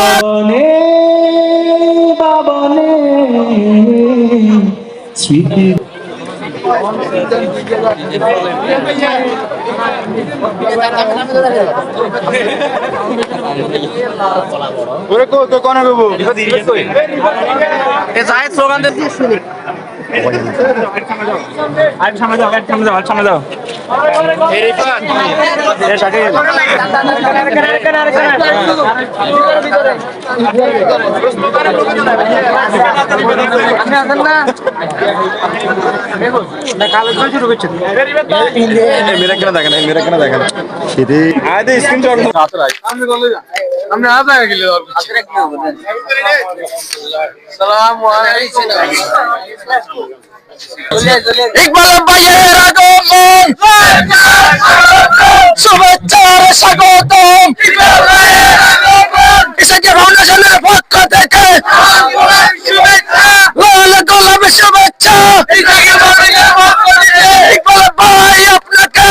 বাবনে বাবনে স্মৃতি স্লোগান সামনে যাও সামনে যাও মেরে কেন দেখেন সেটি আমরা আদা গেলে ইকবাল ভাইয়ের আগমন শুভেচ্ছার স্বাগতম ইসকে ফাউন্ডেশনের পক্ষ থেকে লাল গোলাপ শুভেচ্ছা ইকবাল ভাই আপনাকে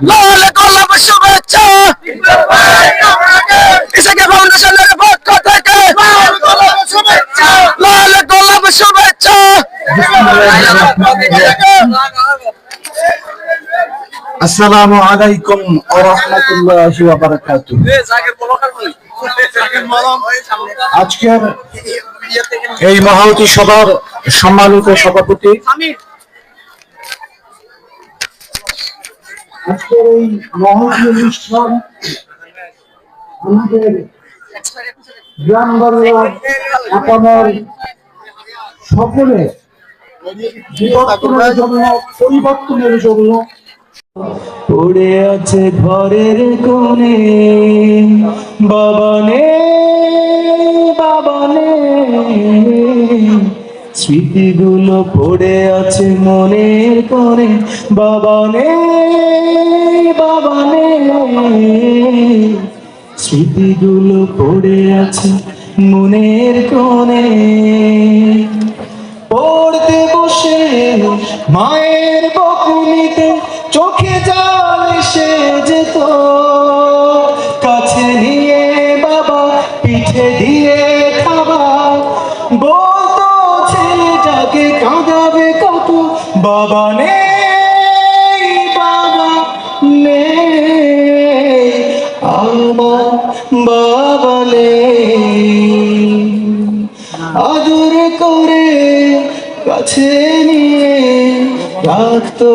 লাল গোলাপ শুভেচ্ছা ইসকে ফাউন্ডেশনের পক্ষ থেকে লাল গোলাপ শুভেচ্ছা। আসসালামু আলাইকুম ওয়া রাহমাতুল্লাহি ওয়া বারাকাতুহু। আজকের এই মহতী সভার সম্মানিত সভাপতি, আজকের এই মহতী অনুষ্ঠান আমাদের গ্রাম বাংলা আপনার সকলে পরিবর্তনের জন্য পড়ে আছে ঘরের কোণে বাবনে বাবনে স্মৃতিগুলো পড়ে আছে মনের কোণে বাবনে বাবনে স্মৃতিগুলো পড়ে আছে মনের কোণে। পড়তে বসে মায়ের বকুনিতে চোখে জল এসে যেত, কাছে নিয়ে বাবা পিঠে দিয়ে খাবার বলতো ছেলেটাকে কাঁদাবে কত বাবা নেই বাবা নেই আমার বাবা নেই। আদর করে কাছে নিয়ে রাখতো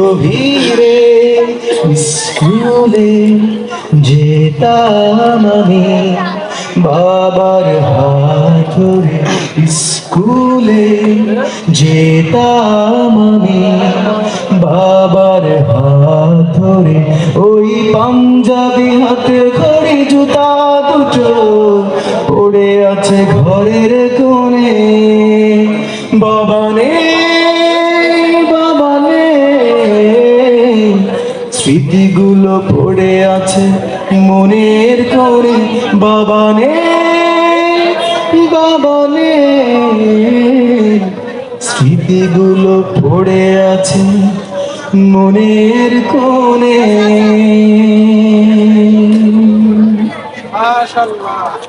গভীরে স্কুলে যেতাম আমি বাবার হাত ধরে স্কুলে যেতাম আমি বাবার হাত ধরে। ওই পাঞ্জাবি হাতে ঘড়ি জুতা দুটো পড়ে আছে ঘরের কোণে বাবানে বাবানে স্মৃতিগুলো পড়ে আছে মনের কোণে বাবানে বাবানে স্মৃতিগুলো পড়ে আছে মনের কোণে। মাশাআল্লাহ।